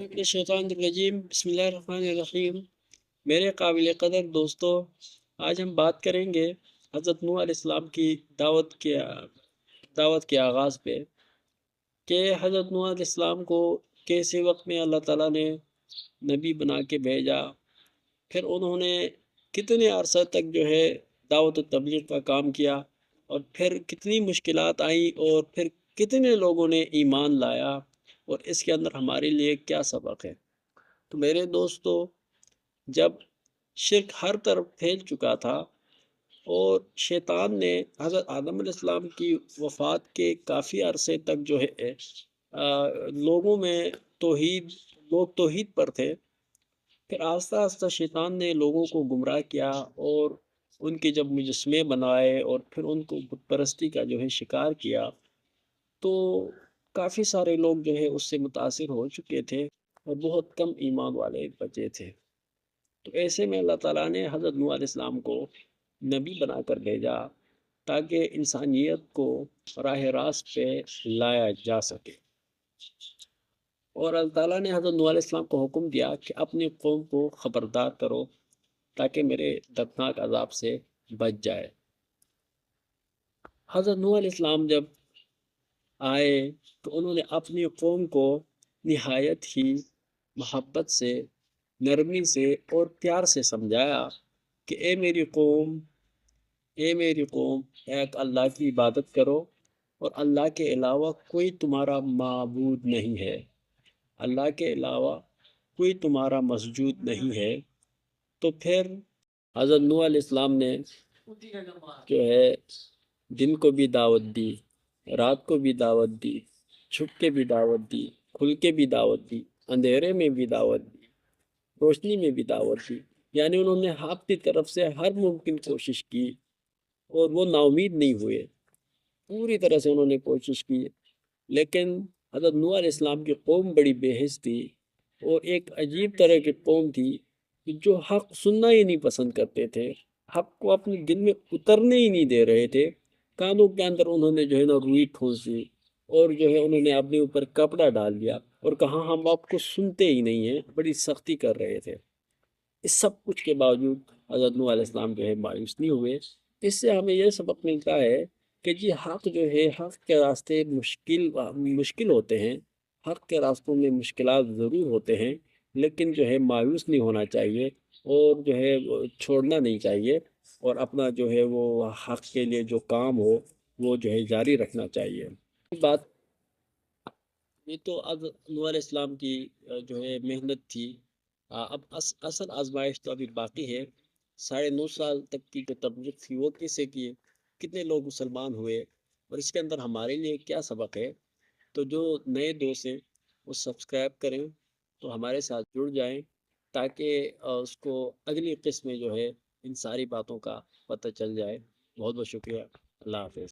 شیطان الرجیم بسم اللہ الرحمن الرحیم۔ میرے قابل قدر دوستو، آج ہم بات کریں گے حضرت نوح علیہ السلام کی دعوت کے آغاز پہ کہ حضرت نوح علیہ السلام کو کیسے وقت میں اللہ تعالیٰ نے نبی بنا کے بھیجا، پھر انہوں نے کتنے عرصہ تک دعوت و تبلیغ کا کام کیا، اور پھر کتنی مشکلات آئیں، اور پھر کتنے لوگوں نے ایمان لایا، اور اس کے اندر ہمارے لیے کیا سبق ہے۔ تو میرے دوستو، جب شرک ہر طرف پھیل چکا تھا اور شیطان نے حضرت آدم علیہ السلام کی وفات کے کافی عرصے تک لوگوں میں لوگ توحید پر تھے، پھر آہستہ آہستہ شیطان نے لوگوں کو گمراہ کیا، اور ان کے جب مجسمے بنائے اور پھر ان کو بت پرستی کا شکار کیا، تو کافی سارے لوگ اس سے متاثر ہو چکے تھے، اور بہت کم ایمان والے بچے تھے۔ تو ایسے میں اللہ تعالیٰ نے حضرت نوح علیہ السلام کو نبی بنا کر بھیجا تاکہ انسانیت کو راہ راست پہ لایا جا سکے، اور اللہ تعالیٰ نے حضرت نوح علیہ السلام کو حکم دیا کہ اپنی قوم کو خبردار کرو تاکہ میرے دردناک عذاب سے بچ جائے۔ حضرت نوح علیہ السلام جب آئے تو انہوں نے اپنی قوم کو نہایت ہی محبت سے، نرمی سے اور پیار سے سمجھایا کہ اے میری قوم، ایک اللہ کی عبادت کرو، اور اللہ کے علاوہ کوئی تمہارا معبود نہیں ہے، اللہ کے علاوہ کوئی تمہارا مسجود نہیں ہے۔ تو پھر حضرت نوح علیہ السلام نے دن کو بھی دعوت دی، رات کو بھی دعوت دی، چھپ کے بھی دعوت دی، کھل کے بھی دعوت دی، اندھیرے میں بھی دعوت دی، روشنی میں بھی دعوت دی، یعنی انہوں نے اپنی طرف سے ہر ممکن کوشش کی، اور وہ نا امید نہیں ہوئے، پوری طرح سے انہوں نے کوشش کی۔ لیکن حضرت نوح علیہ السلام کی قوم بڑی بے حس تھی، اور ایک عجیب طرح کی قوم تھی جو حق سننا ہی نہیں پسند کرتے تھے، حق کو اپنے دل میں اترنے ہی نہیں دے رہے تھے۔ کانوں کے اندر انہوں نے روئی ٹھونس دی، اور انہوں نے اپنے اوپر کپڑا ڈال دیا، اور کہا ہم آپ کو سنتے ہی نہیں ہیں، بڑی سختی کر رہے تھے۔ اس سب کچھ کے باوجود حضرت نوح علیہ السلام مایوس نہیں ہوئے۔ اس سے ہمیں یہ سبق ملتا ہے کہ حق حق کے راستے مشکل ہوتے ہیں، حق کے راستوں میں مشکلات ضرور ہوتے ہیں، لیکن مایوس نہیں ہونا چاہیے، اور چھوڑنا نہیں چاہیے، اور اپنا وہ حق کے لیے جو کام ہو وہ جاری رکھنا چاہیے۔ بات یہ تو نوح علیہ السلام کی محنت تھی۔ اب اصل آزمائش تو ابھی باقی ہے۔ 9.5 سال تک کی جو تبلیغ تھی وہ کیسے کی، کتنے لوگ مسلمان ہوئے، اور اس کے اندر ہمارے لیے کیا سبق ہے۔ تو جو نئے دوست ہیں وہ سبسکرائب کریں، تو ہمارے ساتھ جڑ جائیں، تاکہ اس کو اگلی قسط میں ان ساری باتوں کا پتہ چل جائے۔ بہت بہت شکریہ۔ اللہ حافظ۔